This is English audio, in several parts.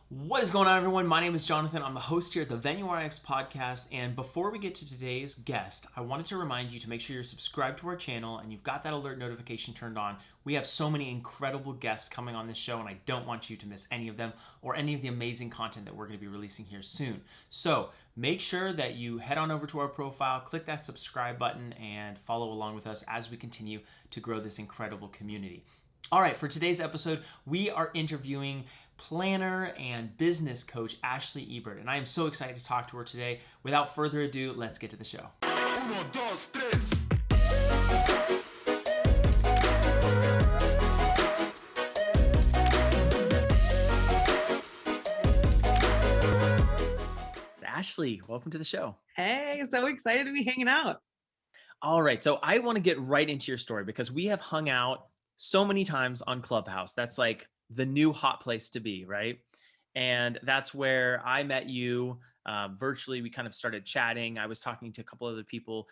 What is going on, everyone? My name is Jonathan. I'm the host here at the Venue RX podcast. And before we get to today's guest, I wanted to remind you to make sure you're subscribed to our channel and you've got that alert notification turned on. We have so many incredible guests coming on this show, and I don't want you to miss any of them or any of the amazing content that we're going to be releasing here soon. So make sure that you head on over to our profile, click that subscribe button, and follow along with us as we continue to grow this incredible community. All right, for today's episode, we are interviewing planner and business coach Ashley Ebert, and I am so excited to talk to her today. Without further ado, let's get to the show. Uno, dos, tres. Ashley, welcome to the show. Hey, so excited to be hanging out. All right, so I want to get right into your story because we have hung out so many times on Clubhouse. That's like the new hot place to be, right? And that's where I met you virtually. We kind of started chatting. I was talking to a couple other people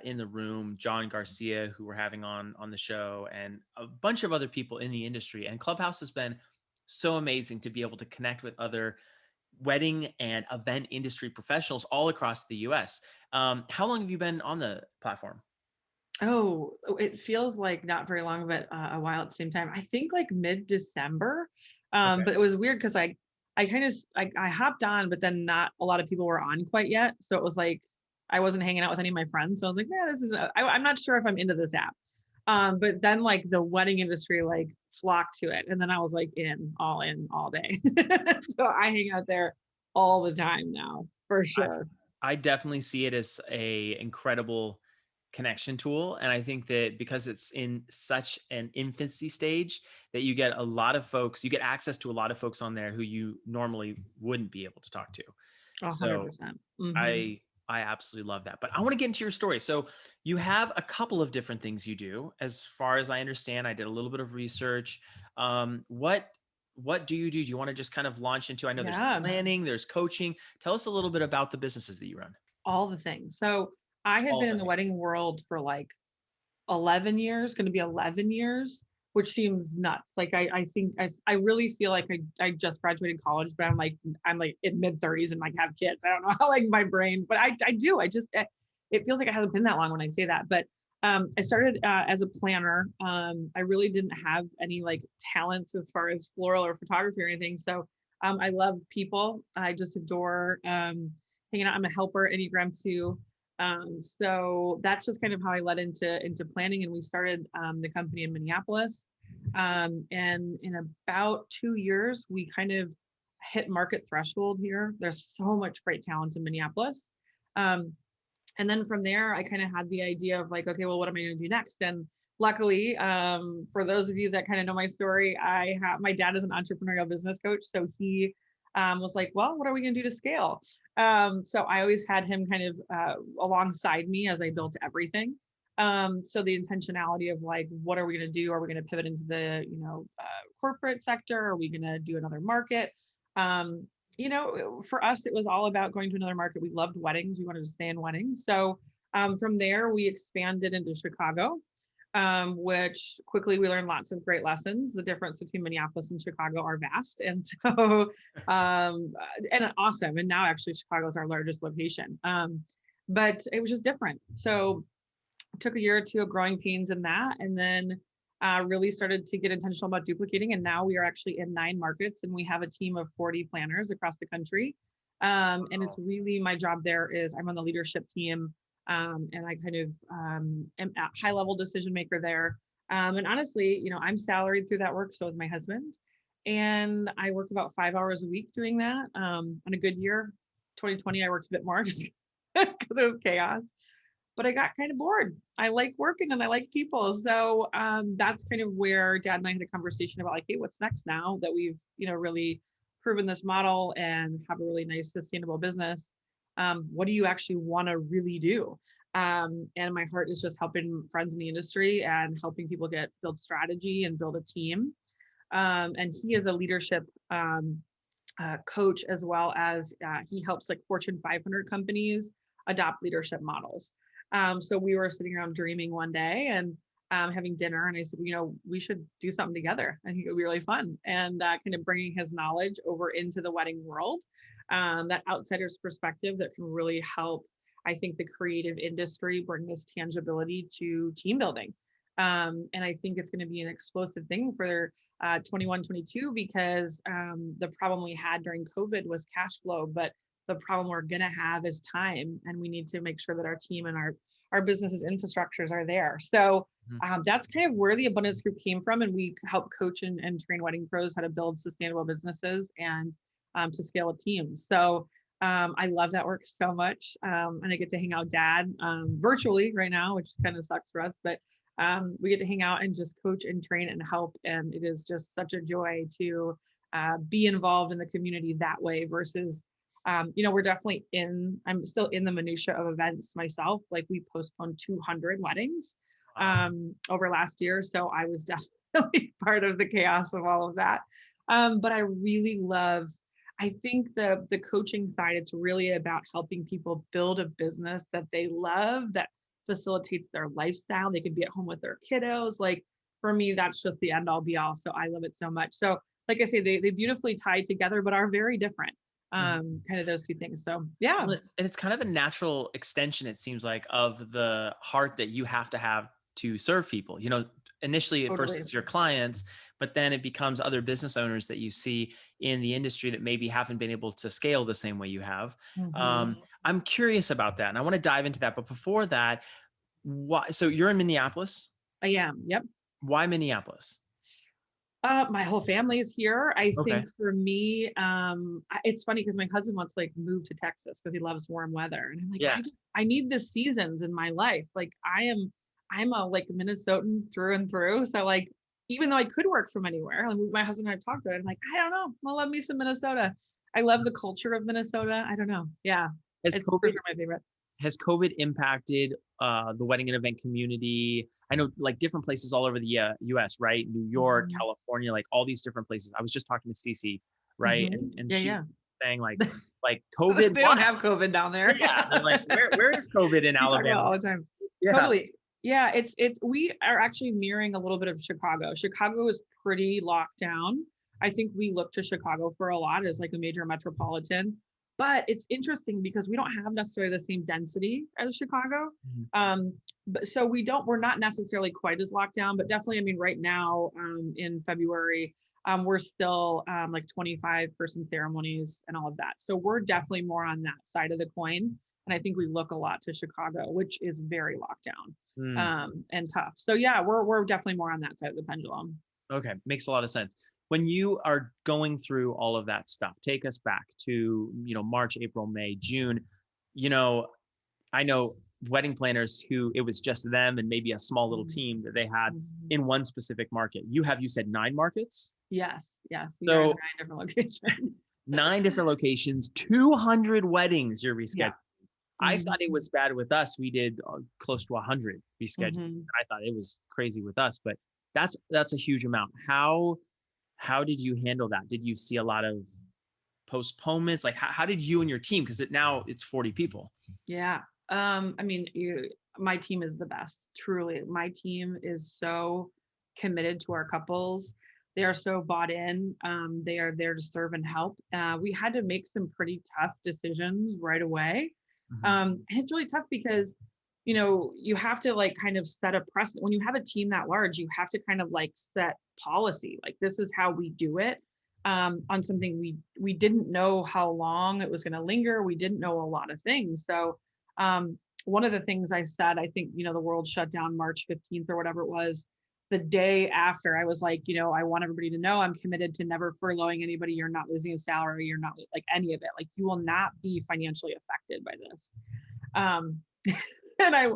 in the room, John Garcia, who we're having on the show, and a bunch of other people in the industry. And Clubhouse has been so amazing to be able to connect with other wedding and event industry professionals all across the US. How long have you been on the platform? Oh, it feels like not very long, but a while at the same time. I think like mid-December. Okay. But it was weird because I hopped on, but then not a lot of people were on quite yet. So it was like I wasn't hanging out with any of my friends. So I was like, yeah, I'm not sure if I'm into this app. But then like the wedding industry like flocked to it. And then I was like in all day. So I hang out there all the time now, for sure. I definitely see it as a incredible connection tool. And I think that because it's in such an infancy stage that you get a lot of folks, you get access to a lot of folks on there who you normally wouldn't be able to talk to. So 100%. Mm-hmm. I absolutely love that. But I want to get into your story. So you have a couple of different things you do. As far as I understand, I did a little bit of research. What do you do? Do you want to just kind of launch into? I know there's Yeah. planning, there's coaching. Tell us a little bit about the businesses that you run. All the things. So I have All been the in the things. wedding world for like 11 years, going to be 11 years, which seems nuts. Like I think I really feel like I just graduated college, but I'm like in mid 30s and like have kids. I don't know how like my brain, but I do. It feels like it hasn't been that long when I say that. But I started as a planner. I really didn't have any like talents as far as floral or photography or anything. So I love people. I just adore hanging out. I'm a helper, Enneagram 2. So that's just kind of how I led into planning, and we started the company in Minneapolis. And in about 2 years, we kind of hit market threshold here. There's so much great talent in Minneapolis. Um, and then from there, I kind of had the idea of like, okay, well, what am I going to do next? And luckily, for those of you that kind of know my story, my dad is an entrepreneurial business coach, so he was like, well, what are we going to do to scale? So I always had him kind of alongside me as I built everything. So the intentionality of like, what are we going to do? Are we going to pivot into the corporate sector? Are we going to do another market? For us, it was all about going to another market. We loved weddings. We wanted to stay in weddings. So from there, we expanded into Chicago, which quickly we learned lots of great lessons. The difference between Minneapolis and Chicago are vast. And so, and awesome. And now actually Chicago is our largest location. But it was just different. So it took a year or two of growing pains in that. And then really started to get intentional about duplicating. And now we are actually in 9 markets and we have a team of 40 planners across the country. And it's really my job there is I'm on the leadership team. And I kind of am a high level decision maker there. And honestly, I'm salaried through that work. So is my husband. And I work about 5 hours a week doing that. On a good year, 2020, I worked a bit more just because it was chaos. But I got kind of bored. I like working and I like people. So that's kind of where Dad and I had a conversation about like, hey, what's next now that we've, really proven this model and have a really nice sustainable business? What do you actually want to really do? And my heart is just helping friends in the industry and helping people build strategy and build a team. And he is a leadership coach, as well as he helps like Fortune 500 companies adopt leadership models. So we were sitting around dreaming one day, and having dinner, and I said, we should do something together. I think it would be really fun, and kind of bringing his knowledge over into the wedding world, that outsider's perspective that can really help, I think, the creative industry bring this tangibility to team building. And I think it's going to be an explosive thing for 21, 22, because the problem we had during COVID was cash flow, but the problem we're going to have is time, and we need to make sure that our team and our businesses infrastructures are there. So that's kind of where the Abundance Group came from, and we help coach and train wedding pros how to build sustainable businesses and to scale a team. So I love that work so much, and I get to hang out with Dad virtually right now, which kind of sucks for us, but we get to hang out and just coach and train and help, and it is just such a joy to be involved in the community that way versus we're definitely I'm still in the minutia of events myself. Like, we postponed 200 weddings over last year. So I was definitely part of the chaos of all of that. But I really I think the coaching side, it's really about helping people build a business that they love, that facilitates their lifestyle. They could be at home with their kiddos. Like, for me, that's just the end all be all. So I love it so much. So like I say, they beautifully tie together, but are very different. Kind of those two things. So yeah. And it's kind of a natural extension, it seems like, of the heart that you have to serve people. Initially at first it's your clients, but then it becomes other business owners that you see in the industry that maybe haven't been able to scale the same way you have. I'm curious about that, and I want to dive into that. But before that, so you're in Minneapolis? I am. Yep. Why Minneapolis? My whole family is here. I Okay. think for me, it's funny because my husband wants to move to Texas because he loves warm weather. And I'm like, Yeah. I need the seasons in my life. Like, I'm a Minnesotan through and through. So even though I could work from anywhere, my husband and I talked about it, I'm like, I don't know. I love me some Minnesota. I love the culture of Minnesota. I don't know. Yeah. It's super my favorite. Has COVID impacted the wedding and event community? I know different places all over the US, right? New York, California, all these different places. I was just talking to Cece, right? And she was saying like COVID. They don't have COVID down there. Yeah. Where is COVID in Alabama? All the time. Yeah. Totally. Yeah. We are actually mirroring a little bit of Chicago. Chicago is pretty locked down. I think we look to Chicago for a lot as a major metropolitan. But it's interesting because we don't have necessarily the same density as Chicago. But so we're not necessarily quite as locked down, but definitely, right now in February, we're still 25-person ceremonies and all of that. So we're definitely more on that side of the coin. And I think we look a lot to Chicago, which is very locked down and tough. So yeah, we're definitely more on that side of the pendulum. Okay. Makes a lot of sense. When you are going through all of that stuff, take us back to, March, April, May, June. I know wedding planners who it was just them and maybe a small little team that they had in one specific market. You said 9 markets? Yes. We are in 9 different locations. 9 different locations, 200 weddings you're rescheduling. Yeah. I thought it was bad with us. We did close to 100 rescheduling. I thought it was crazy with us, but that's a huge amount. How did you handle that? Did you see a lot of postponements? How did you and your team, because now it's 40 people. Yeah. My team is the best. Truly. My team is so committed to our couples. They are so bought in. They are there to serve and help. We had to make some pretty tough decisions right away. And it's really tough because you have to kind of set a precedent. When you have a team that large, you have to kind of set policy. This is how we do it on something we didn't know how long it was going to linger. We didn't know a lot of things. So one of the things I said, I think, the world shut down March 15th or whatever it was. The day after, I was like, I want everybody to know I'm committed to never furloughing anybody. You're not losing a salary. You're not any of it. You will not be financially affected by this. And I,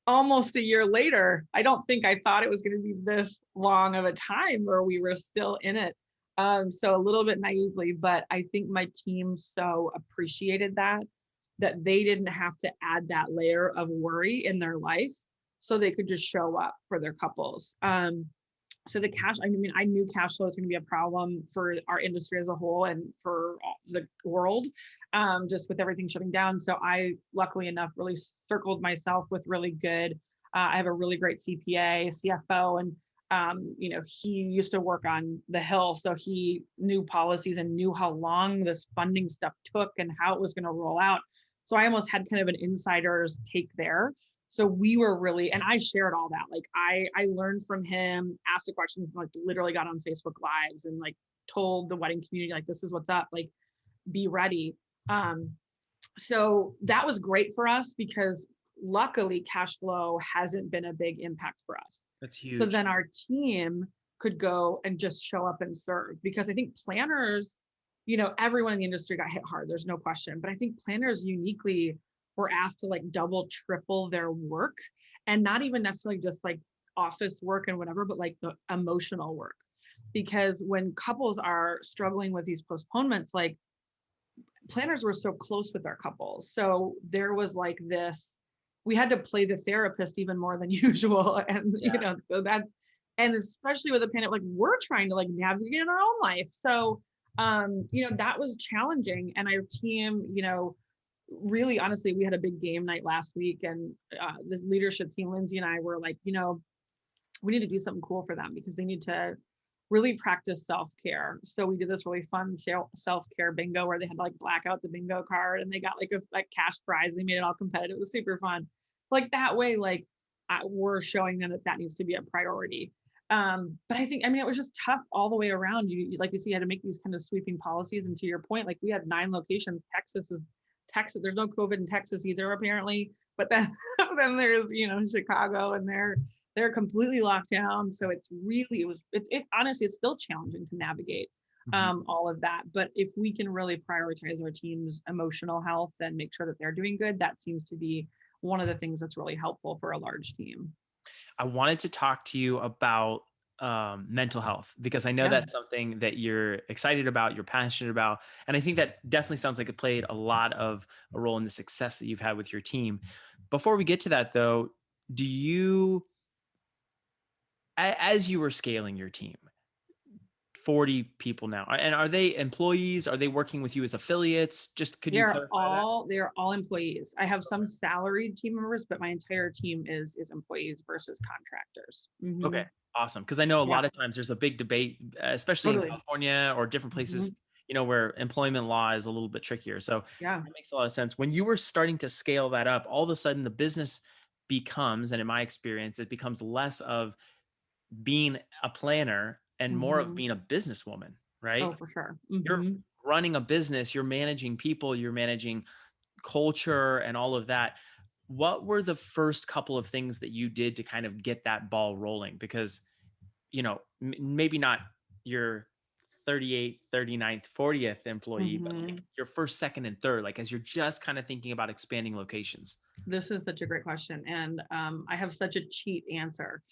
almost a year later, I don't think I thought it was going to be this long of a time where we were still in it. So a little bit naively, but I think my team so appreciated that they didn't have to add that layer of worry in their life, so they could just show up for their couples. So the cash, I knew cash flow was going to be a problem for our industry as a whole and for the world, just with everything shutting down. So I, luckily enough, really circled myself with really good I have a really great CPA, CFO, and he used to work on the Hill, so he knew policies and knew how long this funding stuff took and how it was going to roll out. So I almost had kind of an insider's take there. So we were really, and I shared all that. Like I learned from him, asked a question, like literally got on Facebook Lives and like told the wedding community, like, this is what's up, like, be ready. Um, so that was great for us because luckily cash flow hasn't been a big impact for us. That's So huge. then our team could go and just show up and serve, because I think planners, everyone in the industry got hit hard. There's no question. But I think planners uniquely were asked to like double, triple their work, and not even necessarily just like office work and whatever, but like the emotional work. Because when couples are struggling with these postponements, like planners were so close with our couples. So there was like this, we had to play the therapist even more than usual. And, so that, and especially with the pandemic, like we're trying to like navigate in our own life. So, that was challenging. And our team, really honestly, we had a big game night last week, and the leadership team, Lindsay and I were like, we need to do something cool for them because they need to really practice self-care. So we did this really fun self-care bingo where they had to like black out the bingo card and they got like a cash prize. They made it all competitive. It was super fun. Like that way, like we're showing them that needs to be a priority. But I think, it was just tough all the way around. You like you see, you had to make these kind of sweeping policies. And to your point, like we had 9 locations. Texas. There's no COVID in Texas either, apparently. But then, then there's, Chicago, and they're completely locked down. So it's honestly, it's still challenging to navigate all of that. But if we can really prioritize our team's emotional health and make sure that they're doing good, that seems to be one of the things that's really helpful for a large team. I wanted to talk to you about mental health because I know Yeah. that's something that you're excited about, you're passionate about. And I think that definitely sounds like it played a lot of a role in the success that you've had with your team. Before we get to that, though, do you, as you were scaling your team, 40 people now, and are they employees? Are they working with you as affiliates? Just could you clarify that? They're all employees. I have some salaried team members, but my entire team is employees versus contractors. Okay, awesome. Because I know a Yeah, lot of times there's a big debate, especially in totally. California or different places, Mhm. where employment law is a little bit trickier. So Yeah. that makes a lot of sense. When you were starting to scale that up, all of a sudden the business becomes, and in my experience, it becomes less of being a planner and more of Mhm. being a businesswoman, right? Oh, for sure. You're Mhm. running a business, you're managing people, you're managing culture and all of that. What were the first couple of things that you did to kind of get that ball rolling? Because, maybe not your 38th, 39th, 40th employee, but like Mhm. your first, second, and third, like as you're just kind of thinking about expanding locations. This is such a great question, and I have such a cheat answer.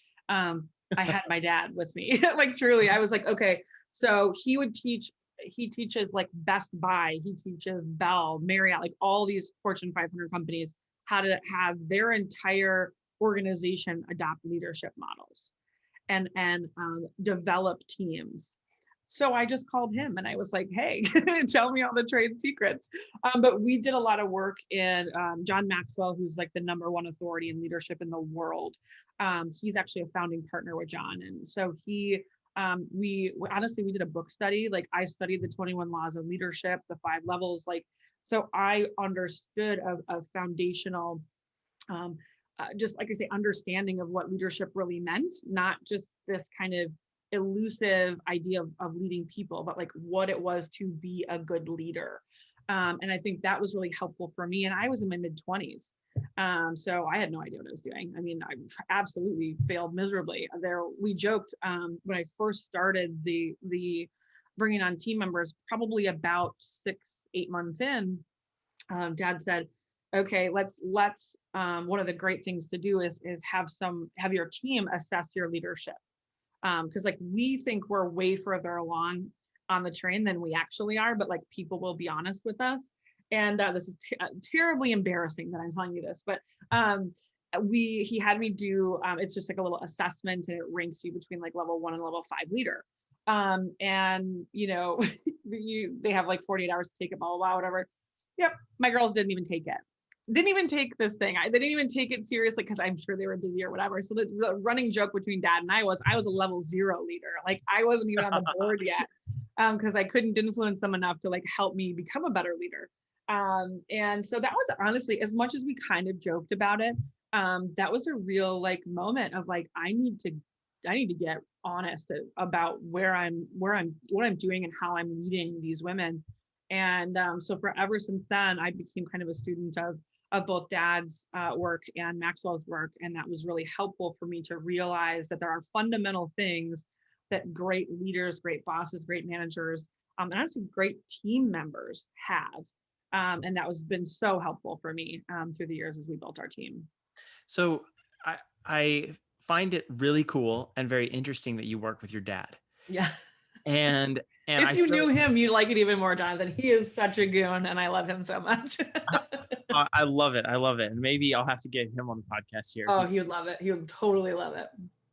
I had my dad with me, like truly. I was like, okay, so he would teach. He teaches like Best Buy. He teaches Bell, Marriott, like all these Fortune 500 companies how to have their entire organization adopt leadership models and develop teams. So I just called him and I was like, hey, tell me all the trade secrets. But we did a lot of work in John Maxwell, who's like the #1 authority in leadership in the world. He's actually a founding partner with John. And so we honestly, we did a book study. Like I studied the 21 laws of leadership, the 5 levels. Like, so I understood a foundational um, just like I say, understanding of what leadership really meant, not just this kind of elusive idea of leading people, but like what it was to be a good leader. And I think that was really helpful for me. And I was in my mid 20s. So I had no idea what I was doing. I absolutely failed miserably there. We joked when I first started the bringing on team members, probably about 6-8 months in, dad said, okay, let's one of the great things to do is have your team assess your leadership. Because like we think we're way further along on the train than we actually are, but like people will be honest with us. And this is terribly embarrassing that I'm telling you this, but he had me do it's just like a little assessment, and it ranks you between like level 1 and level 5 leader. And they have like 48 hours to take it, blah blah blah, whatever. Yep, my girls didn't even take it. didn't even take this thing. They didn't even take it seriously because I'm sure they were busy or whatever. So the running joke between dad and I was a level 0 leader. Like I wasn't even on the board yet because I couldn't influence them enough to like help me become a better leader. And so that was honestly, as much as we kind of joked about it, that was a real like moment of like, I need to get honest about what I'm doing and how I'm leading these women. And so forever since then, I became kind of a student of both dad's work and Maxwell's work. And that was really helpful for me to realize that there are fundamental things that great leaders, great bosses, great managers, and honestly, great team members have. And that was been so helpful for me through the years as we built our team. So I find it really cool and very interesting that you work with your dad. Yeah. And If I you feel knew him, you'd like it even more, Jonathan. He is such a goon and I love him so much. I love it. I love it. And maybe I'll have to get him on the podcast here. Oh, he would love it. He would totally love it.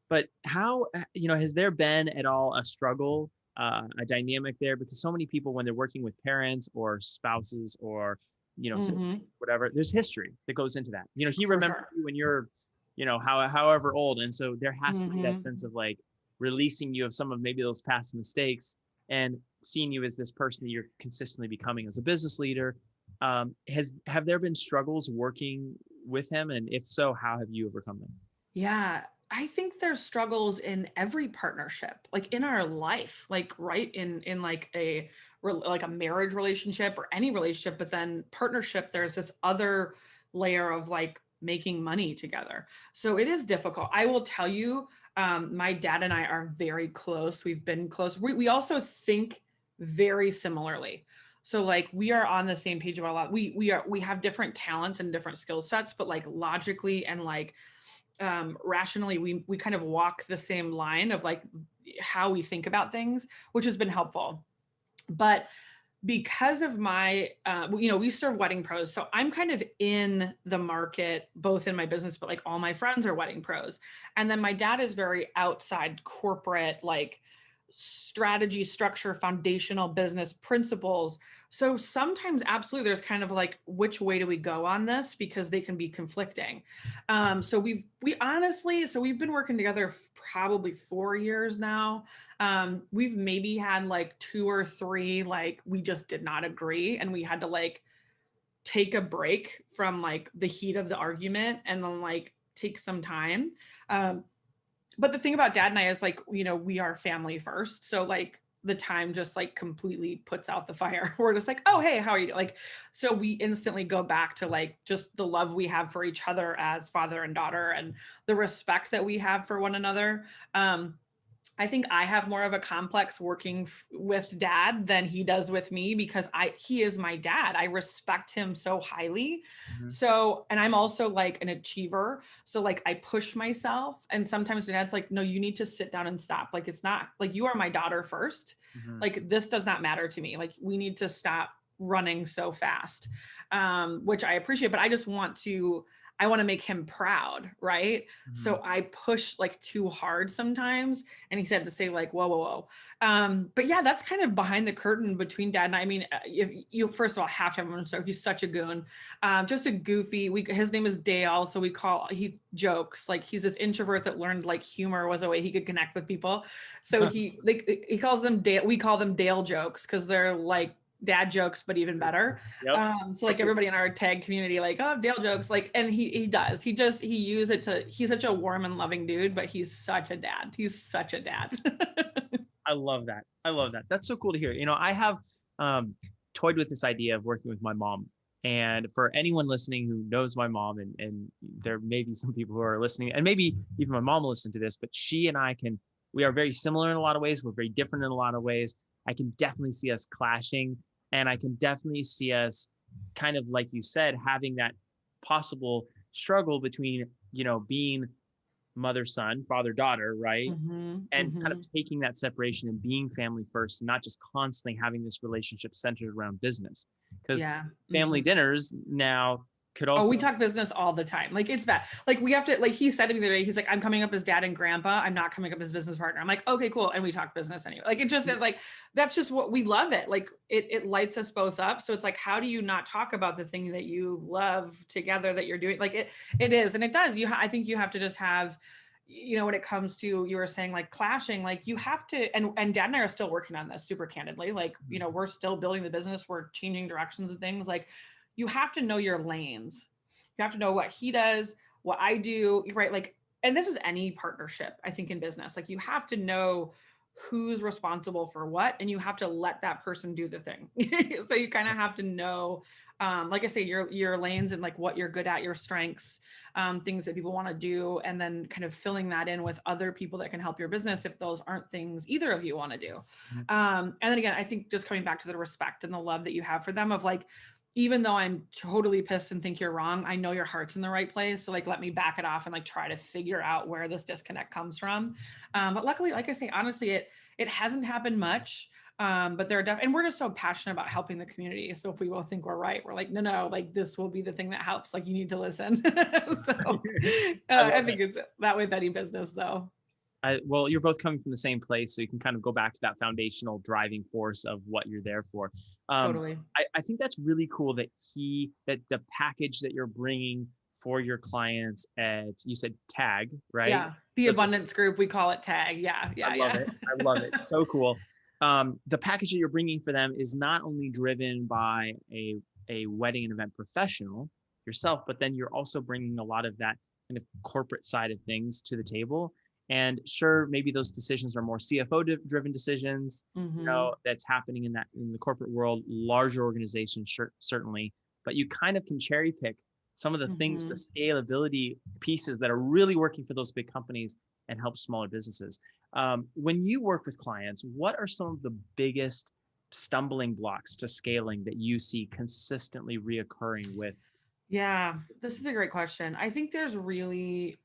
But how, has there been at all a struggle, a dynamic there? Because so many people, when they're working with parents or spouses or, Mhm. whatever, there's history that goes into that. He For remembers sure. you when you're, however old. And so there has to be that Mhm. sense of like releasing you of some of maybe those past mistakes and seeing you as this person that you're consistently becoming as a business leader. Have there been struggles working with him? And if so, how have you overcome them? Yeah, I think there's struggles in every partnership, like in our life, like right in like like a marriage relationship or any relationship, but then partnership, there's this other layer of like making money together. So it is difficult. I will tell you, my dad and I are very close. We've been close. We also think very similarly. So like we are on the same page about a lot. We have different talents and different skill sets, but like logically and like rationally we kind of walk the same line of like how we think about things, which has been helpful. But because of my we serve wedding pros, so I'm kind of in the market both in my business, but like all my friends are wedding pros, and then my dad is very outside corporate, like strategy, structure, foundational business principles. So sometimes absolutely there's kind of like, which way do we go on this, because they can be conflicting. So we've been working together probably 4 years now. We've maybe had like 2 or 3 like we just did not agree and we had to like take a break from like the heat of the argument and then like take some time. But the thing about dad and I is like, we are family first. So like the time just like completely puts out the fire. We're just like, oh, hey, how are you? Like, so we instantly go back to like just the love we have for each other as father and daughter and the respect that we have for one another. I think I have more of a complex working with dad than he does with me because he is my dad. I respect him so highly. Mhm. So, and I'm also like an achiever. So like I push myself and sometimes my dad's like, no, you need to sit down and stop. Like, it's not like you are my daughter first. Mhm. Like this does not matter to me. Like we need to stop running so fast, which I appreciate, but I want to make him proud. Right. Mhm. So I push like too hard sometimes. And he said to say like, whoa, whoa, whoa. But yeah, that's kind of behind the curtain between dad and I. I mean, if you first of all have to have him, so he's such a goon, just a goofy. His name is Dale, so he jokes like he's this introvert that learned like humor was a way he could connect with people. So he calls them Dale. We call them Dale jokes because they're like dad jokes, but even better. Yep. So like everybody in our tag community, like, oh, Dale jokes, like, and he does. He use it to. He's such a warm and loving dude, but he's such a dad. He's such a dad. I love that. I love that. That's so cool to hear. I have toyed with this idea of working with my mom. And for anyone listening who knows my mom, and there may be some people who are listening, and maybe even my mom will listen to this, but she and we are very similar in a lot of ways. We're very different in a lot of ways. I can definitely see us clashing. And I can definitely see us kind of, like you said, having that possible struggle between, being mother, son, father, daughter, right? Mhm, And kind of mhm. taking that separation and being family first, and not just constantly having this relationship centered around business. Because Yeah. family Mhm. dinners now, could Oh, we also, talk business all the time. Like it's bad. Like we have to, like he said to me the other day, he's like, I'm coming up as dad and grandpa. I'm not coming up as business partner. I'm like, okay, cool. And we talk business anyway. Like it just is like, that's just what we love it. Like it lights us both up. So it's like, how do you not talk about the thing that you love together that you're doing? Like it is. And it does. I think you have to just have, when it comes to, you were saying like clashing, like you have to, and dad and I are still working on this super candidly. Like, we're still building the business. We're changing directions and things. Like you have to know your lanes. You have to know what he does, what I do, right? Like, and this is any partnership, I think, in business. Like you have to know who's responsible for what, and you have to let that person do the thing. So you kind of have to know, like I say, your lanes and like what you're good at, your strengths, things that people want to do, and then kind of filling that in with other people that can help your business if those aren't things either of you want to do. And then again, I think just coming back to the respect and the love that you have for them of like, even though I'm totally pissed and think you're wrong, I know your heart's in the right place. So like, let me back it off and like try to figure out where this disconnect comes from. But luckily, like I say, honestly, it hasn't happened much. But there are and we're just so passionate about helping the community. So if we both think we're right, we're like, no, like this will be the thing that helps. Like you need to listen. So I think it's that with any business though. well, you're both coming from the same place, so you can kind of go back to that foundational driving force of what you're there for. Totally. I think that's really cool that the package that you're bringing for your clients at, you said TAG, right? Yeah. The So abundance group, we call it TAG. Yeah. I Yeah. love Yeah. it. I love it. So cool. The package that you're bringing for them is not only driven by a wedding and event professional yourself, but then you're also bringing a lot of that kind of corporate side of things to the table. And sure, maybe those decisions are more CFO driven decisions, Mm-hmm. that's happening in the corporate world, larger organizations, certainly, but you kind of can cherry pick some of the things, the Mm-hmm. scalability pieces that are really working for those big companies and help smaller businesses. When you work with clients, what are some of the biggest stumbling blocks to scaling that you see consistently reoccurring with? Yeah, this is a great question. I think there's really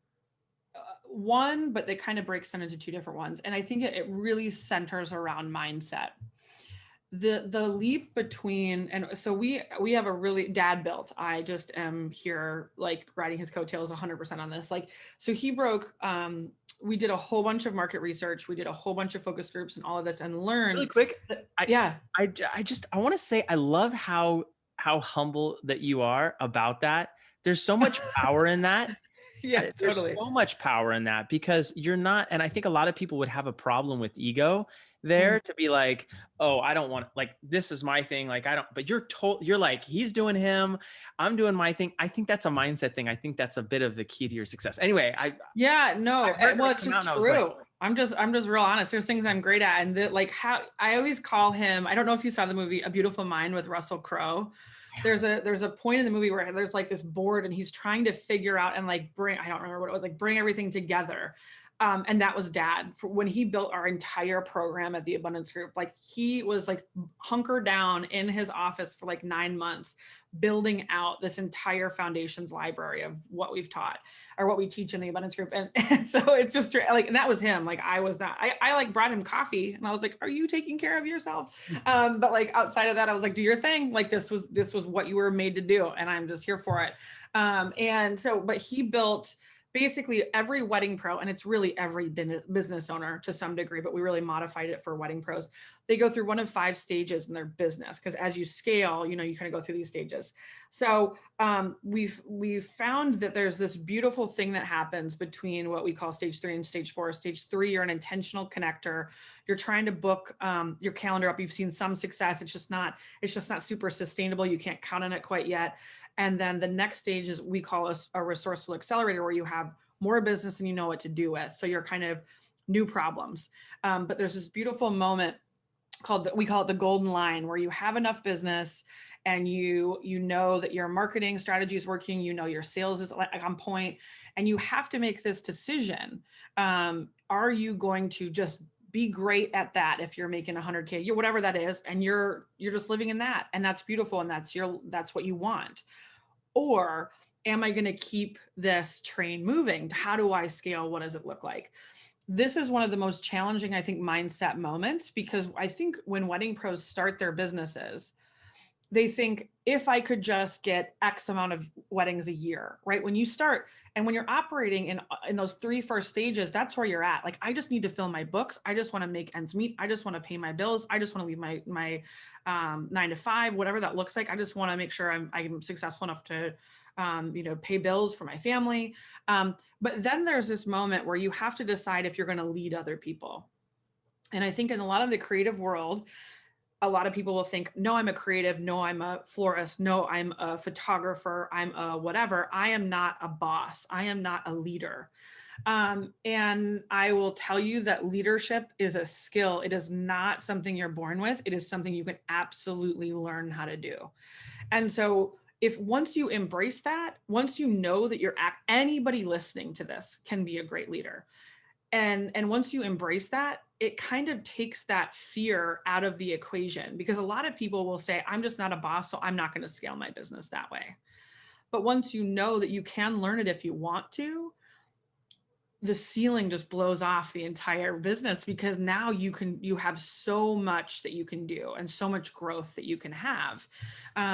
one, but they kind of breaks down into two different ones. And I think it really centers around mindset. The leap between, and so we have a really, dad built, I just am here like riding his coattails 100% on this. Like, so he broke, we did a whole bunch of market research, we did a whole bunch of focus groups and all of this, and Really learned quick, that, I yeah. I want to say I love how humble that you are about that. There's so much power in that. Yeah, There's totally. so much power in that because you're not, and I think a lot of people would have a problem with ego there to be like, oh, I don't want, like, this is my thing. Like, I don't, but you're like, he's doing him, I'm doing my thing. I think that's a mindset thing. I think that's a bit of the key to your success. Anyway, Yeah, I no, heard well, that it's come out just and I was like, true. I'm just real honest. There's things I'm great at, and that like how I always call him. I don't know if you saw the movie A Beautiful Mind with Russell Crowe. There's a point in the movie where there's like this board, and he's trying to figure out and like bring. I don't remember what it was, like bring everything together. And that was dad for when he built our entire program at the Abundance Group. Like he was like hunkered down in his office for like 9 months, building out this entire foundations library of what we've taught or what we teach in the Abundance Group. And so it's just like, and that was him. Like I was not, I like brought him coffee and I was like, are you taking care of yourself? But like outside of that, I was like, do your thing. Like this was what you were made to do. And I'm just here for it. And so, but he built basically every wedding pro, and it's really every business owner to some degree, but we really modified it for wedding pros. They go through one of 5 stages in their business because as you scale, you kind of go through these stages. So we've found that there's this beautiful thing that happens between what we call stage 3 and stage 4. Stage 3, you're an intentional connector. You're trying to book your calendar up. You've seen some success. It's just not super sustainable. You can't count on it quite yet. And then the next stage is we call a resourceful accelerator, where you have more business and you know what to do with. So you're kind of new problems. But there's this beautiful moment we call it the golden line, where you have enough business and you know that your marketing strategy is working, your sales is like on point, and you have to make this decision. Are you going to just be great at that if you're making 100K, whatever that is, and you're just living in that, and that's beautiful, and that's what you want? Or am I going to keep this train moving? How do I scale? What does it look like? This is one of the most challenging, I think, mindset moments, because I think when wedding pros start their businesses, they think if I could just get X amount of weddings a year, right? When you start and when you're operating in those three first stages, that's where you're at. Like, I just need to fill my books. I just want to make ends meet. I just want to pay my bills. I just want to leave my 9 to 5, whatever that looks like. I just want to make sure I'm successful enough to pay bills for my family. But then there's this moment where you have to decide if you're going to lead other people. And I think in a lot of the creative world, a lot of people will think, no, I'm a creative. No, I'm a florist. No, I'm a photographer. I'm a whatever. I am not a boss. I am not a leader. And I will tell you that leadership is a skill. It is not something you're born with. It is something you can absolutely learn how to do. And so if once you embrace that, once you know that anybody listening to this can be a great leader, and once you embrace that, it kind of takes that fear out of the equation, because a lot of people will say, I'm just not a boss, so I'm not going to scale my business that way. But once you know that you can learn it if you want to, the ceiling just blows off the entire business, because now you have so much that you can do and so much growth that you can have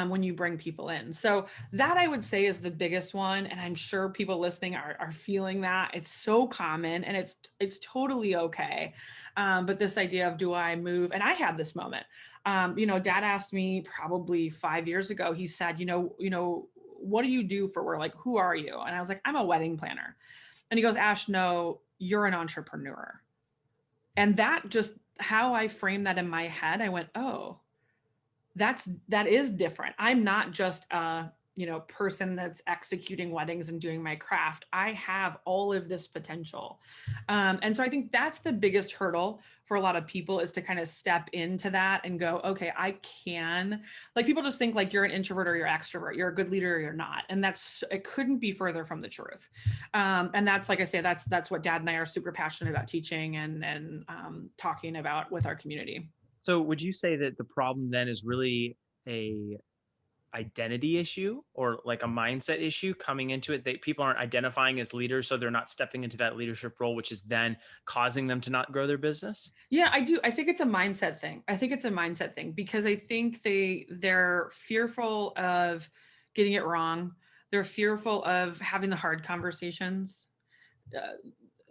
when you bring people in. So that, I would say, is the biggest one, and I'm sure people listening are feeling that. It's so common, and it's totally okay. But this idea of, do I move? And I had this moment. Dad asked me probably 5 years ago. He said, what do you do for work? Like, who are you? And I was like, I'm a wedding planner. And he goes, Ash, no, you're an entrepreneur. And that just, how I framed that in my head, I went, oh, that is different. I'm not just a person that's executing weddings and doing my craft. I have all of this potential. And so I think that's the biggest hurdle for a lot of people, is to kind of step into that and go, okay, I can. Like, people just think like you're an introvert or you're extrovert, you're a good leader or you're not. And it couldn't be further from the truth. And that's, like I say, that's what Dad and I are super passionate about teaching and talking about with our community. So would you say that the problem then is really a identity issue, or like a mindset issue coming into it, that people aren't identifying as leaders, so they're not stepping into that leadership role, which is then causing them to not grow their business? Yeah, I do. I think it's a mindset thing. I think it's a mindset thing, because I think they're fearful of getting it wrong. They're fearful of having the hard conversations. Uh,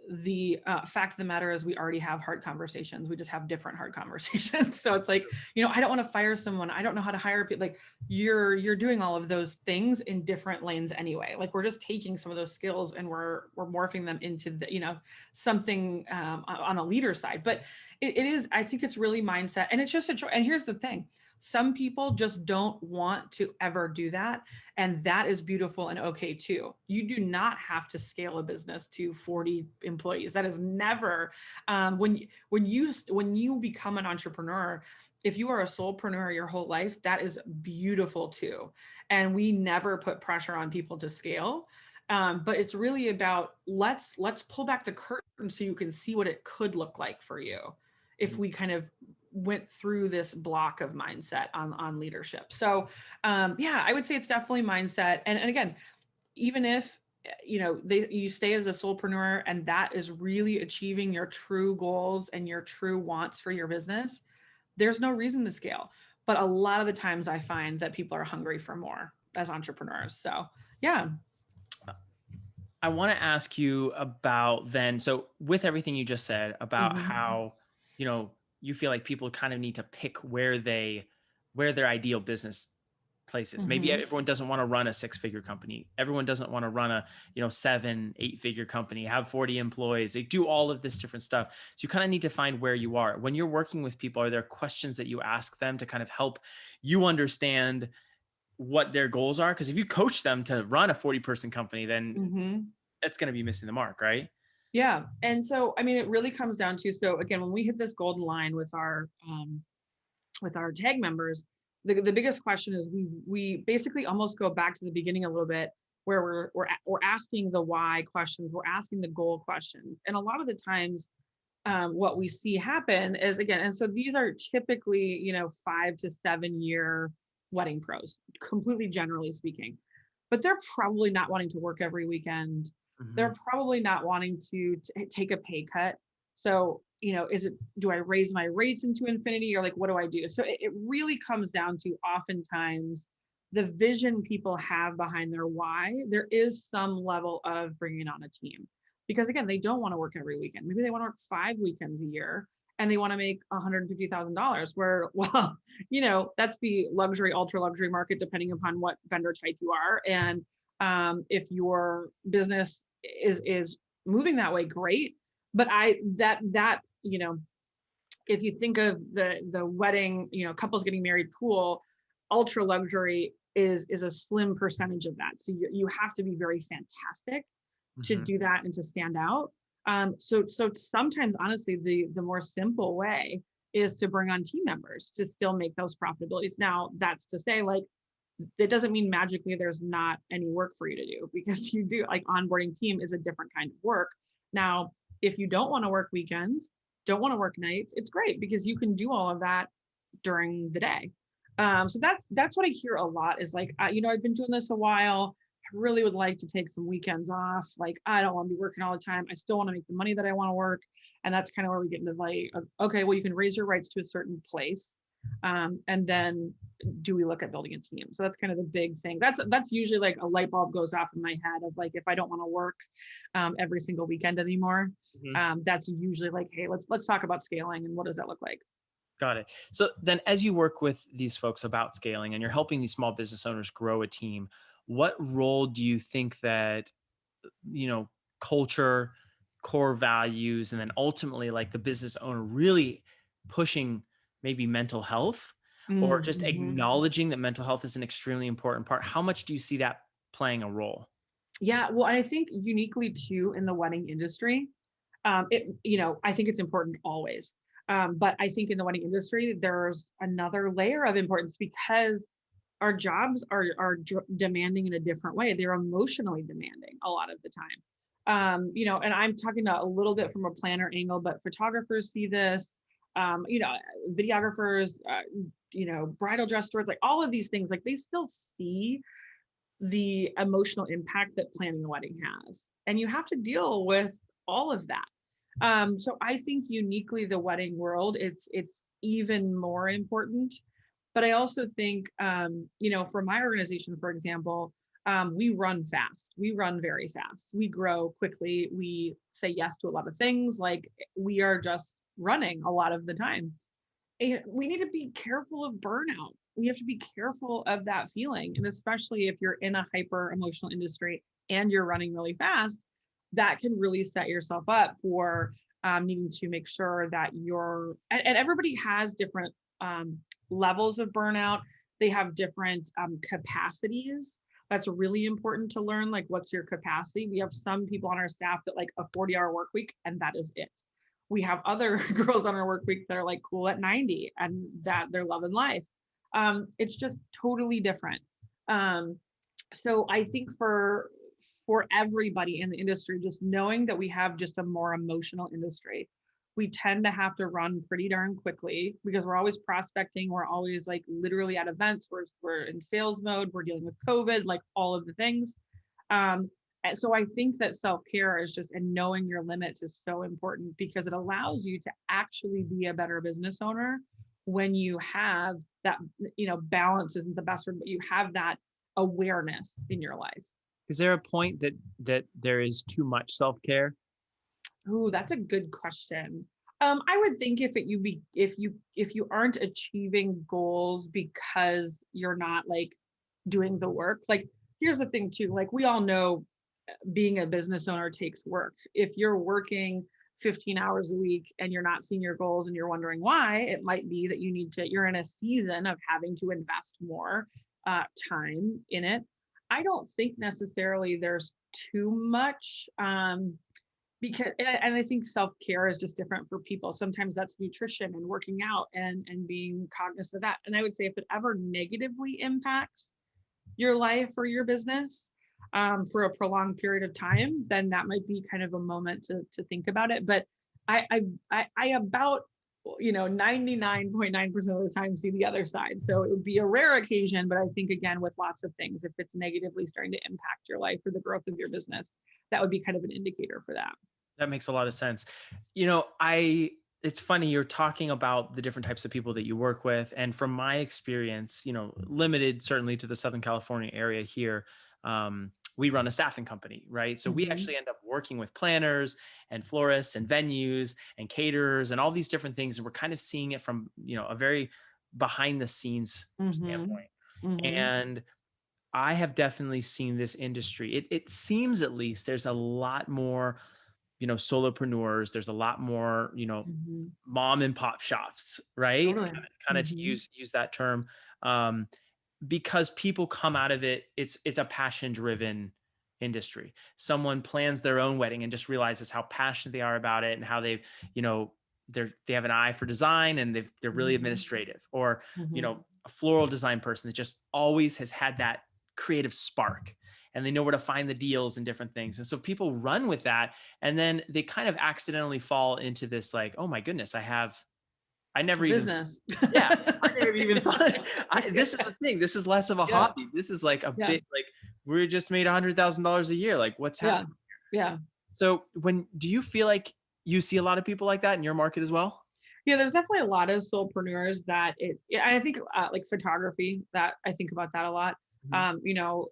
the fact of the matter is, we already have hard conversations. We just have different hard conversations. So it's like, I don't want to fire someone. I don't know how to hire people. Like, you're doing all of those things in different lanes anyway. Like, we're just taking some of those skills and we're morphing them into something on a leader side. But it is, I think it's really mindset, and it's just a choice. And here's the thing. Some people just don't want to ever do that. And that is beautiful and okay too. You do not have to scale a business to 40 employees. That is never, when you become an entrepreneur, if you are a solopreneur your whole life, that is beautiful too. And we never put pressure on people to scale. But it's really about, let's pull back the curtain so you can see what it could look like for you if we kind of went through this block of mindset on leadership. So yeah, I would say it's definitely mindset. And again, even if you stay as a solopreneur and that is really achieving your true goals and your true wants for your business, there's no reason to scale. But a lot of the times I find that people are hungry for more as entrepreneurs. So yeah. I want to ask you about then, so with everything you just said about how, you feel like people kind of need to pick where their ideal business place is. Maybe everyone doesn't want to run a 6-figure company. Everyone doesn't want to run a, 7-8-figure company, have 40 employees. They do all of this different stuff. So you kind of need to find where you are. When you're working with people, are there questions that you ask them to kind of help you understand what their goals are? Because if you coach them to run a 40-person company, then it's going to be missing the mark, right? Yeah. And so, I mean, it really comes down to, so again, when we hit this golden line with our tag members, the biggest question is, we basically almost go back to the beginning a little bit, where we're asking the why questions, we're asking the goal questions. And a lot of the times, what we see happen is, again, and so these are typically, 5 to 7 year wedding pros, completely generally speaking, but they're probably not wanting to work every weekend. They're probably not wanting to take a pay cut. So, do I raise my rates into infinity, or like, what do I do? So it really comes down to oftentimes the vision people have behind their why. There is some level of bringing on a team, because again, they don't want to work every weekend. Maybe they want to work 5 weekends a year and they want to make $150,000, where, well, that's the luxury, ultra luxury market, depending upon what vendor type you are. And if your business is moving that way, great. But if you think of the wedding, couples getting married pool, ultra luxury is a slim percentage of that. So you have to be very fantastic to do that and to stand out. So sometimes, honestly, the more simple way is to bring on team members to still make those profitabilities. Now, that's to say, like, that doesn't mean magically there's not any work for you to do, because you do, like, onboarding team is a different kind of work. Now, if you don't want to work weekends, don't want to work nights, it's great because you can do all of that during the day. So that's what I hear a lot is like, I've been doing this a while. I really would like to take some weekends off. Like, I don't want to be working all the time. I still want to make the money that I want to work. And that's kind of where we get into like, okay, well, you can raise your rights to a certain place. And then do we look at building a team? So that's kind of the big thing. That's usually like a light bulb goes off in my head of like, if I don't want to work every single weekend anymore, that's usually like, hey, let's talk about scaling and what does that look like? Got it. So then as you work with these folks about scaling and you're helping these small business owners grow a team, what role do you think that, culture, core values, and then ultimately like the business owner really pushing maybe mental health or just Mm-hmm. acknowledging that mental health is an extremely important part? How much do you see that playing a role? Yeah, well, I think uniquely too in the wedding industry, I think it's important always. But I think in the wedding industry, there's another layer of importance because our jobs are demanding in a different way. They're emotionally demanding a lot of the time. And I'm talking a little bit from a planner angle, but photographers see this, videographers, bridal dress stores, like all of these things, like they still see the emotional impact that planning a wedding has. And you have to deal with all of that. So I think uniquely the wedding world, it's even more important. But I also think, for my organization, for example, we run fast. We run very fast. We grow quickly. We say yes to a lot of things. Like we are just running a lot of the time. And we need to be careful of burnout. We have to be careful of that feeling. And especially if you're in a hyper emotional industry and you're running really fast, that can really set yourself up for needing to make sure that and everybody has different levels of burnout. They have different capacities. That's really important to learn. Like, what's your capacity? We have some people on our staff that like a 40-hour work week, and that is it. We have other girls on our work week that are like cool at 90 and that they're loving life. It's just totally different. So I think for everybody in the industry, just knowing that we have just a more emotional industry, we tend to have to run pretty darn quickly because we're always prospecting. We're always like literally at events. We're in sales mode. We're dealing with COVID, like all of the things. And so I think that self-care is just, and knowing your limits is so important because it allows you to actually be a better business owner when you have that, balance isn't the best word, but you have that awareness in your life. Is there a point that there is too much self-care? Ooh, that's a good question. I would think if you aren't achieving goals because you're not like doing the work, like here's the thing too, like we all know being a business owner takes work. If you're working 15 hours a week and you're not seeing your goals and you're wondering why, it might be that you're in a season of having to invest more time in it. I don't think necessarily there's too much because, and I think self-care is just different for people. Sometimes that's nutrition and working out and being cognizant of that. And I would say if it ever negatively impacts your life or your business for a prolonged period of time, then that might be kind of a moment to think about it. But I about 99.9% of the time see the other side. So it would be a rare occasion, but I think again, with lots of things, if it's negatively starting to impact your life or the growth of your business, that would be kind of an indicator for that. That makes a lot of sense. I it's funny you're talking about the different types of people that you work with, and from my experience, limited certainly to the Southern California area here, we run a staffing company, right? So we Mm-hmm. actually end up working with planners and florists and venues and caterers and all these different things, and we're kind of seeing it from a very behind the scenes Mm-hmm. standpoint. Mm-hmm. And I have definitely seen this industry. It seems, at least, there's a lot more solopreneurs. There's a lot more Mm-hmm. mom and pop shops, right? Totally. Kind of to Mm-hmm. use that term, um, because people come out of it. It's a passion driven industry. Someone plans their own wedding and just realizes how passionate they are about it, and how they've you know they have an eye for design, and they're really Mm-hmm. administrative. Or Mm-hmm. a floral design person that just always has had that creative spark, and they know where to find the deals and different things. And so people run with that, and then they kind of accidentally fall into this, like, oh my goodness, I A never even, business. yeah, I never even thought, this is the thing. This is less of a Yeah. hobby. This is like a Yeah. bit like, we just made $100,000 a year. Like, what's Yeah. happening? Yeah. So do you feel like you see a lot of people like that in your market as well? Yeah, there's definitely a lot of solopreneurs that yeah, I think like photography, that I think about that a lot. Mhm.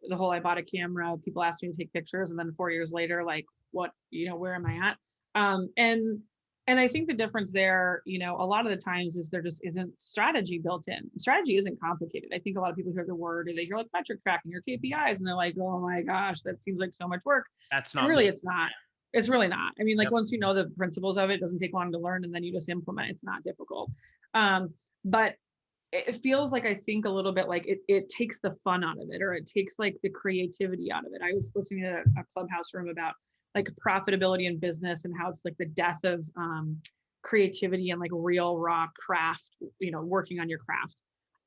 The whole I bought a camera, people ask me to take pictures, and then 4 years later, like, what, where am I at? And I think the difference there, a lot of the times is there just isn't strategy built in. Strategy isn't complicated. I think a lot of people hear the word, or they hear like metric tracking or KPIs, and they're like, oh my gosh, that seems like so much work. That's And not really, me. it's not. It's really not. I mean, like, Yep. once you know the principles of it, it doesn't take long to learn, and then you just implement. It's not difficult. But it feels like, I think, a little bit like it takes the fun out of it, or it takes like the creativity out of it. I was listening to a clubhouse room about like profitability in business, and how it's like the death of creativity and like real raw craft, working on your craft.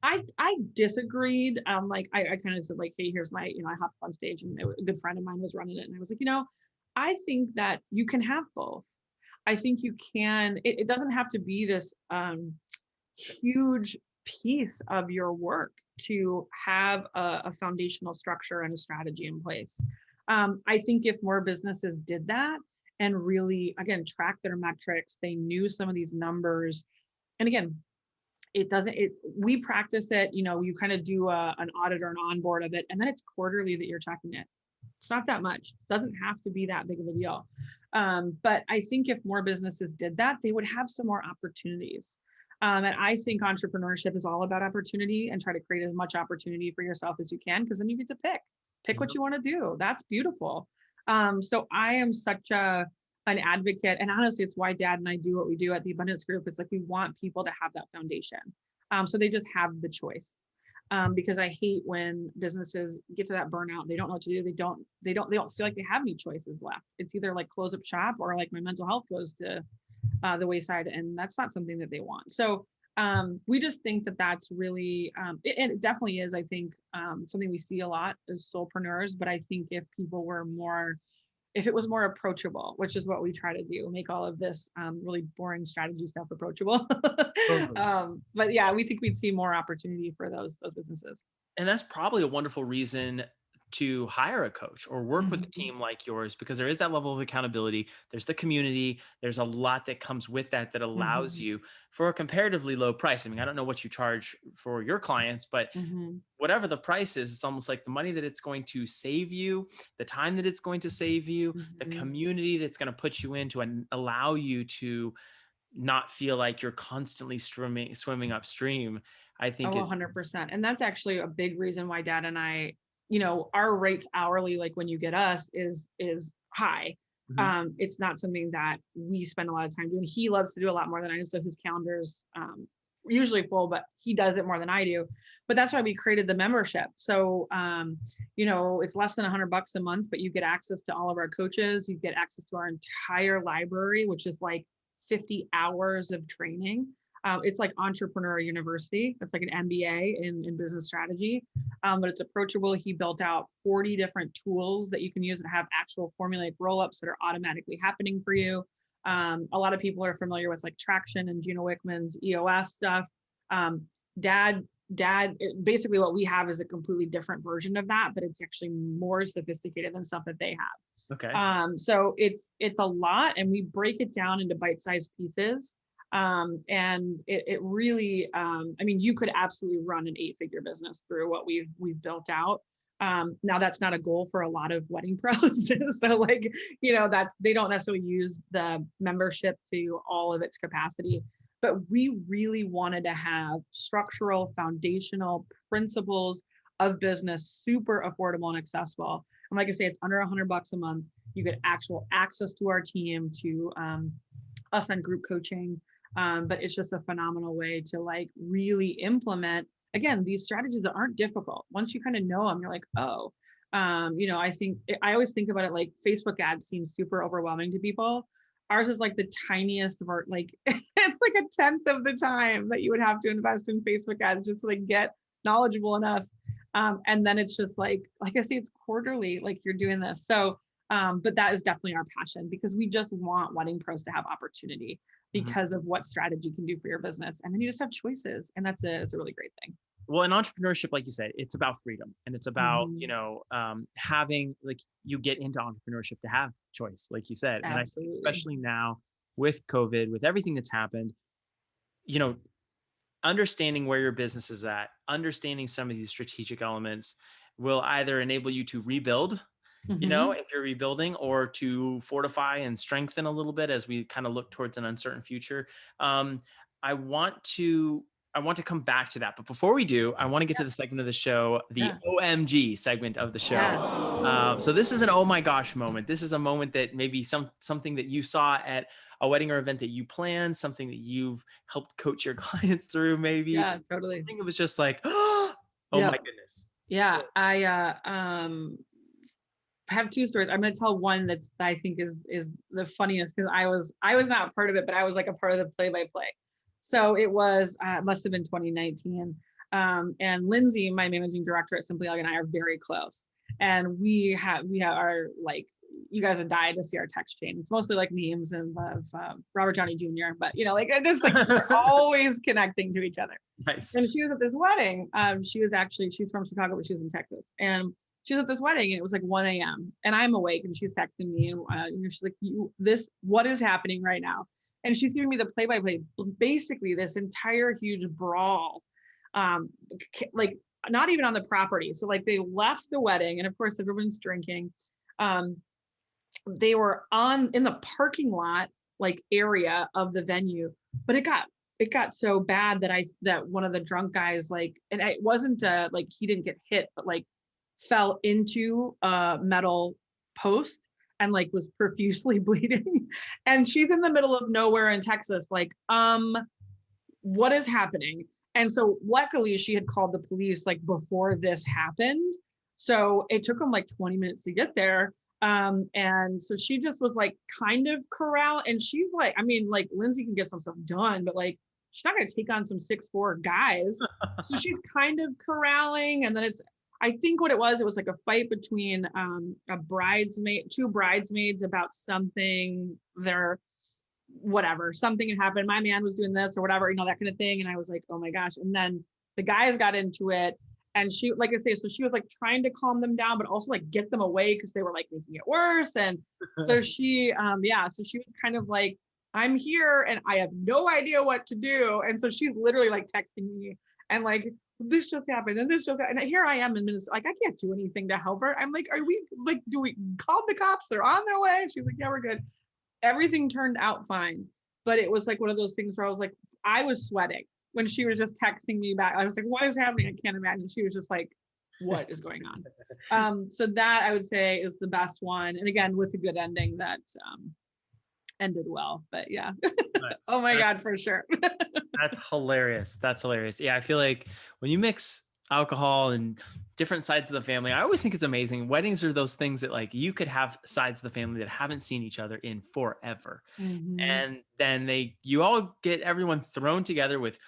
I disagreed. Like I kind of said, like, hey, here's my, I hopped on stage, and a good friend of mine was running it, and I was like, I think that you can have both. I think you can. It doesn't have to be this huge piece of your work to have a foundational structure and a strategy in place. I think if more businesses did that, and really, again, track their metrics, they knew some of these numbers. And again, it doesn't it we practice it, you kind of do an audit or an onboard of it, and then it's quarterly that you're checking it. It's not that much. It doesn't have to be that big of a deal. But I think if more businesses did that, they would have some more opportunities. And I think entrepreneurship is all about opportunity, and try to create as much opportunity for yourself as you can, because then you get to pick what Yep. you want to do. That's beautiful. So I am such an advocate, and honestly, it's why Dad and I do what we do at the Abundance Group. It's like, we want people to have that foundation, so they just have the choice. Because I hate when businesses get to that burnout. They don't know what to do. They don't feel like they have any choices left. It's either like close up shop, or like my mental health goes to the wayside, and that's not something that they want. So we just think that that's really, and it definitely is, I think, something we see a lot as solopreneurs. But I think if it was more approachable, which is what we try to do, make all of this really boring strategy stuff approachable. Totally. But yeah, we think we'd see more opportunity for those businesses. And that's probably a wonderful reason to hire a coach or work with a Mhm. team like yours, because there is that level of accountability. There's the community. There's a lot that comes with that, that allows Mhm. you, for a comparatively low price. I mean, I don't know what you charge for your clients, but Mhm. whatever the price is, it's almost like the money that it's going to save you, the time that it's going to save you, the Mhm. community that's going to put you into and allow you to not feel like you're constantly swimming upstream. I think Oh, it. 100%. And that's actually a big reason why Dad and I, our rates hourly, like when you get us, is high. Mhm. It's not something that we spend a lot of time doing. He loves to do a lot more than I do, so his calendar's usually full, but he does it more than I do. But that's why we created the membership. So it's less than $100 a month, but you get access to all of our coaches. You get access to our entire library, which is like 50 hours of training. It's like Entrepreneur University. It's like an MBA in business strategy, but it's approachable. He built out 40 different tools that you can use that have actual formulaic roll-ups that are automatically happening for you. A lot of people are familiar with like Traction and Gino Wickman's EOS stuff. Um, Dad, basically what we have is a completely different version of that, but it's actually more sophisticated than stuff that they have. Okay. So it's a lot, and we break it down into bite-sized pieces. And it really, I mean, you could absolutely run an 8-figure business through what we've built out. Now that's not a goal for a lot of wedding pros. So like, that they don't necessarily use the membership to all of its capacity, but we really wanted to have structural, foundational principles of business, super affordable and accessible. And like I say, it's under $100 a month. You get actual access to our team, to us on group coaching. But it's just a phenomenal way to like really implement, again, these strategies that aren't difficult. Once you kind of know them, you're like, oh, I think I always think about it like Facebook ads seem super overwhelming to people. Ours is like the tiniest of our, like, it's like a tenth of the time that you would have to invest in Facebook ads just to like get knowledgeable enough. And then it's just like I say, it's quarterly, like you're doing this. So, but that is definitely our passion, because we just want wedding pros to have opportunity because of what strategy can do for your business. And then you just have choices. And it's a really great thing. Well, in entrepreneurship, like you said, it's about freedom, and it's about, having, like, you get into entrepreneurship to have choice, like you said. And I think Absolutely. especially now with COVID, with everything that's happened, you know, understanding where your business is at, understanding some of these strategic elements will either enable you to rebuild, Mhm. if you're rebuilding, or to fortify and strengthen a little bit as we kind of look towards an uncertain future. Um, I want to I want to come back to that, but before we do, I want to get to the segment of the show, the Yeah. OMG segment of the show. Yeah. So this is an oh my gosh moment. This is a moment that maybe something that you saw at a wedding or event that you planned, something that you've helped coach your clients through, maybe. Yeah, I totally. think it was just like, oh Yeah. my goodness. Yeah. So, I have two stories. I'm going to tell one that I think is the funniest, because I was not part of it, but I was like a part of the play by play. So it was must have been 2019. And Lindsay, my managing director at Simply Elegant, and I are very close. And we have our, like, you guys would die to see our text chain. It's mostly like memes and of Robert Downey Jr. But like it just like we're always connecting to each other. nice. And she was at this wedding. She's from Chicago, but she was in Texas. And she was at this wedding, and it was like 1 a.m. and I'm awake, and she's texting me, and she's like, what is happening right now? And she's giving me the play by play, basically this entire huge brawl, like not even on the property. So like they left the wedding, and of course everyone's drinking. Um, they were in the parking lot, like area of the venue, but it got so bad that one of the drunk guys, like, and it wasn't like he didn't get hit, but like fell into a metal post and like was profusely bleeding. And she's in the middle of nowhere in Texas, like, what is happening? And so luckily she had called the police like before this happened. So it took them like 20 minutes to get there. And so she just was like kind of corral. And she's like, I mean, like Lindsay can get some stuff done, but like she's not going to take on some 6'4" guys. So she's kind of corralling. And then I think what it was like a fight between two bridesmaids about something. Something had happened. My man was doing this or whatever, that kind of thing. And I was like, oh my gosh. And then the guys got into it. And she, like I say, so she was like trying to calm them down, but also like get them away because they were like making it worse. And so she, so she was kind of like, I'm here and I have no idea what to do. And so she's literally like texting me and like, this just happened and this just happened. And here I am in Minnesota, like I can't do anything to help her. I'm like, are we like, do we call the cops? They're on their way. She's like, yeah, we're good. Everything turned out fine. But it was like one of those things where I was sweating when she was just texting me back. I was like, what is happening? I can't imagine. She was just like, what is going on? So that I would say is the best one. And again, with a good ending that ended well. But yeah. Oh my God, for sure. That's hilarious. That's hilarious. Yeah, I feel like when you mix alcohol and different sides of the family, I always think it's amazing. Weddings are those things that like you could have sides of the family that haven't seen each other in forever. Mm-hmm. And then you all get everyone thrown together with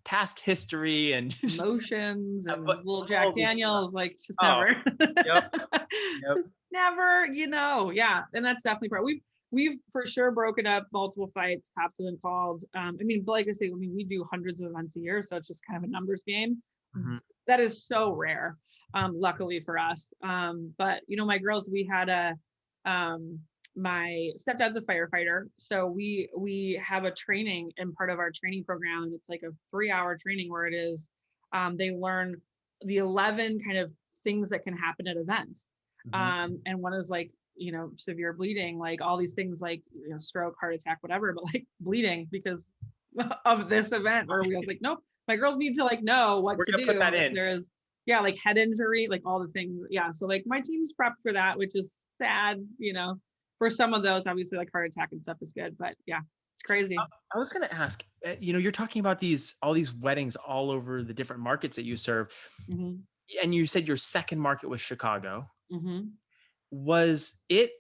past history and just emotions and little Jack Daniels, like just never. Yep. Just never, yeah. And that's definitely part. We've for sure broken up multiple fights. Cops have been called. I mean, like I say, we do hundreds of events a year, so it's just kind of a numbers game. Mm-hmm. That is so rare, luckily for us. But my girls, we had my stepdad's a firefighter. So we have a training, and part of our training program, it's like a 3-hour training where it is, they learn the 11 kind of things that can happen at events. And one is like, severe bleeding, like all these things like, stroke, heart attack, whatever, but like bleeding because of this event where we was like, nope, my girls need to like know what We're to gonna do put that if in. there is, like head injury, like all the things. Yeah. So like my team's prepped for that, which is sad, for some of those, obviously like heart attack and stuff is good, but yeah, it's crazy. I was going to ask, you're talking about all these weddings all over the different markets that you serve. Hmm. And you said your second market was Chicago. Hmm. Was it,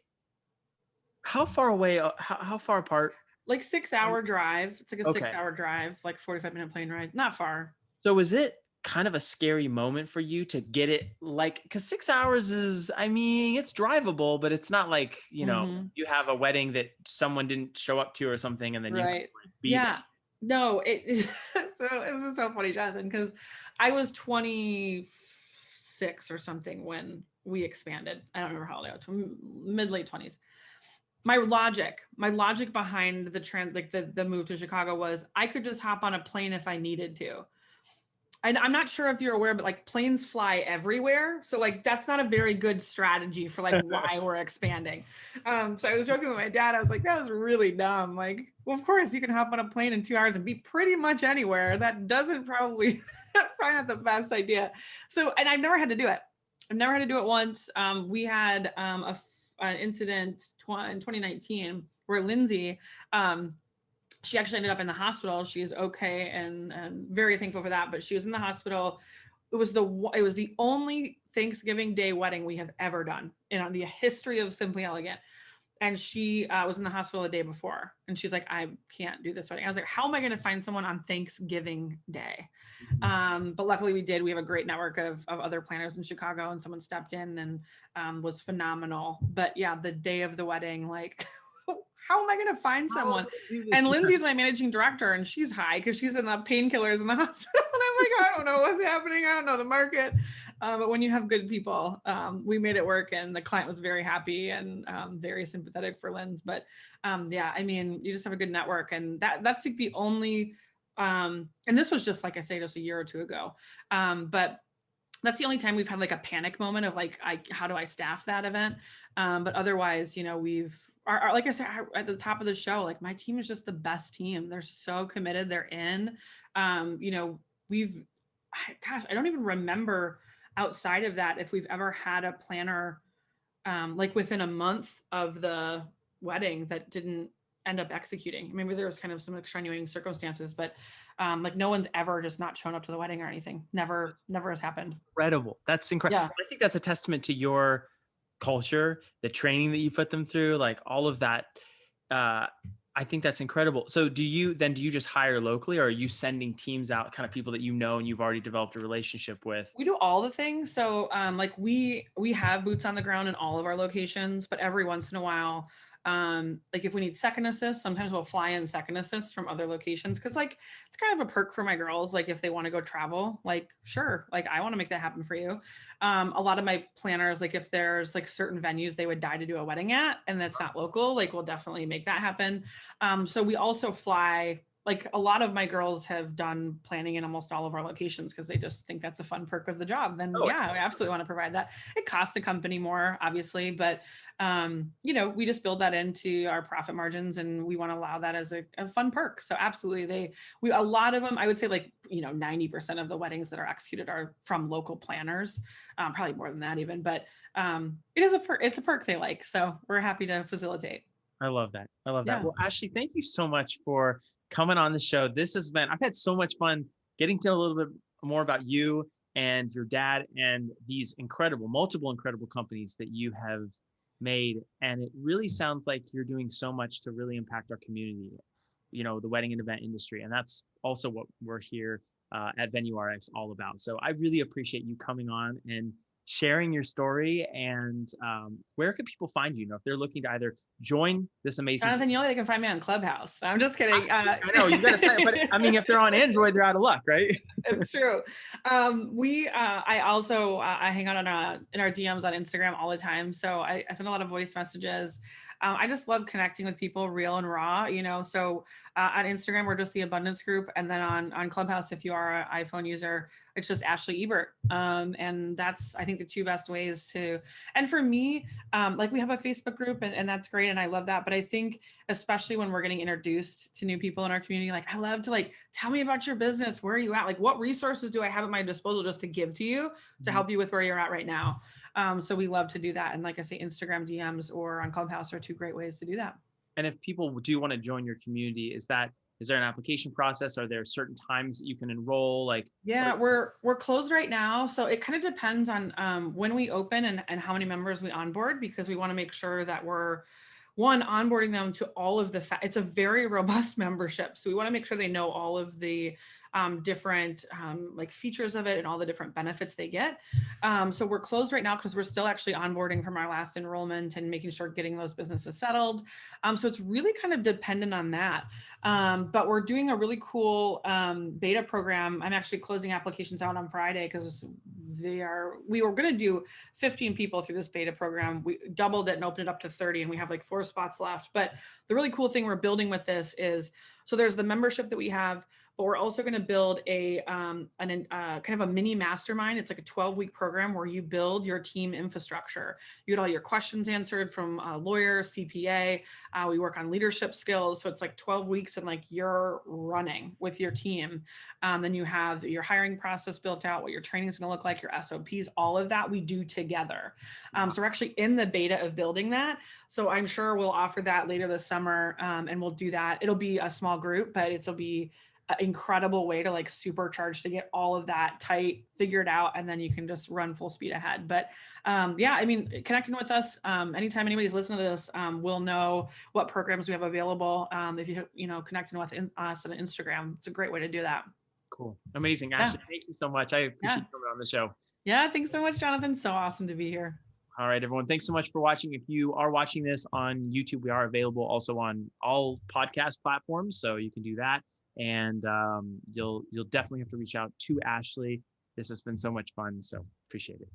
how far away, how far apart? Like 6-hour drive. It's like a Okay. 6-hour drive, like 45-minute plane ride, not far. So was it kind of a scary moment for you to get it, like, because 6 hours is, I mean, it's drivable, but it's not like, Hmm. you have a wedding that someone didn't show up to or something, and then you have to Right. like, be there. Yeah. No, so it was so funny, Jonathan, because I was 26 or something when we expanded. I don't remember how old I was, mid late 20s. My logic behind the move to Chicago was I could just hop on a plane if I needed to. And I'm not sure if you're aware, but like planes fly everywhere. So like that's not a very good strategy for like why we're expanding. So I was joking with my dad. I was like, that was really dumb. Like, well, of course you can hop on a plane in 2 hours and be pretty much anywhere. That doesn't probably not the best idea. So, and I've never had to do it. I've never had to do it once. We had an incident in 2019 where Lindsay, she actually ended up in the hospital. She is okay, and very thankful for that. But she was in the hospital. It was the only Thanksgiving Day wedding we have ever done in the history of Simply Elegant. And she was in the hospital the day before, and she's like, I can't do this wedding. I was like, how am I going to find someone on Thanksgiving Day? But luckily we did. We have a great network of other planners in Chicago, and someone stepped in and was phenomenal. But yeah, the day of the wedding, like, how am I going to find someone? And Lindsay's my managing director, and she's high because she's in the painkillers in the hospital. And I'm like, I don't know what's happening. I don't know the market. But when you have good people, we made it work, and the client was very happy and very sympathetic for Linz. But yeah, I mean, you just have a good network, and that's like the only, and this was just, like I say, just a year or two ago. But that's the only time we've had like a panic moment of like, how do I staff that event? But otherwise, like I said at the top of the show, like my team is just the best team. They're so committed. They're in. I don't even remember outside of that if we've ever had a planner like within a month of the wedding that didn't end up executing. Maybe there was kind of some extenuating circumstances, but like no one's ever just not shown up to the wedding or anything. Never has happened. Incredible. That's incredible. Yeah. I think that's a testament to your culture, the training that you put them through, like all of that. I think that's incredible. So do you just hire locally, or are you sending teams out, kind of people that and you've already developed a relationship with? We do all the things. So like we have boots on the ground in all of our locations, but every once in a while, like if we need second assist, sometimes we'll fly in second assists from other locations, because like it's kind of a perk for my girls. Like if they want to go travel, like sure, like I want to make that happen for you. A lot of my planners, like if there's like certain venues they would die to do a wedding at and that's not local, like we'll definitely make that happen. So we also fly. Like a lot of my girls have done planning in almost all of our locations because they just think that's a fun perk of the job. Then yeah, I absolutely want to provide that. It costs the company more, obviously, but we just build that into our profit margins, and we want to allow that as a fun perk. So absolutely, a lot of them, I would say like 90% of the weddings that are executed are from local planners, probably more than that even. But it is a perk. It's a perk they like, so we're happy to facilitate. I love that. I love that. Yeah. Well, Ashley, thank you so much for coming on the show. I've had so much fun getting to know a little bit more about you and your dad and these multiple incredible companies that you have made. And it really sounds like you're doing so much to really impact our community, the wedding and event industry. And that's also what we're here at Venue RX all about. So I really appreciate you coming on and sharing your story. And where can people find you? If they're looking to either join this amazing, Jonathan, they can find me on Clubhouse. I'm just kidding. I know you gotta say, but I mean, if they're on Android, they're out of luck, right? It's true. I also I hang out in our DMs on Instagram all the time. So I send a lot of voice messages. I just love connecting with people real and raw, so on Instagram, we're just the abundance group. And then on Clubhouse, if you are an iPhone user, it's just Ashley Ebert. And that's, I think, the two best ways to, and for me, like we have a Facebook group and that's great. And I love that. But I think, especially when we're getting introduced to new people in our community, like I love to tell me about your business. Where are you at? Like, what resources do I have at my disposal just to give to you to help you with where you're at right now? So we love to do that. And like I say, Instagram DMs or on Clubhouse are two great ways to do that. And if people do want to join your community, is there an application process? Are there certain times that you can enroll? Yeah, we're closed right now. So it kind of depends on when we open and how many members we onboard, because we want to make sure that we're onboarding them to all of it's a very robust membership. So we want to make sure they know all of the different features of it and all the different benefits they get. So we're closed right now because we're still actually onboarding from our last enrollment and making sure getting those businesses settled. So it's really kind of dependent on that. But we're doing a really cool beta program. I'm actually closing applications out on Friday because we were going to do 15 people through this beta program. We doubled it and opened it up to 30, and we have 4 spots left. But the really cool thing we're building with this is, so there's the membership that we have, but we're also going to build a kind of a mini mastermind. It's like a 12-week program where you build your team infrastructure. You get all your questions answered from a lawyer, CPA. We work on leadership skills. So it's 12 weeks and you're running with your team. Then you have your hiring process built out, what your training is going to look like, your SOPs, all of that we do together. So we're actually in the beta of building that. So I'm sure we'll offer that later this summer, and we'll do that. It'll be a small group, but it'll be an incredible way to supercharge to get all of that tight, figured out, and then you can just run full speed ahead. But yeah, I mean, connecting with us, anytime anybody's listening to this, we'll know what programs we have available. If connecting with us on Instagram, it's a great way to do that. Cool. Amazing. Ashley, thank you so much. I appreciate you coming on the show. Yeah, thanks so much, Jonathan. So awesome to be here. All right, everyone. Thanks so much for watching. If you are watching this on YouTube, we are available also on all podcast platforms, so you can do that. And you'll definitely have to reach out to Ashley. This has been so much fun, so appreciate it.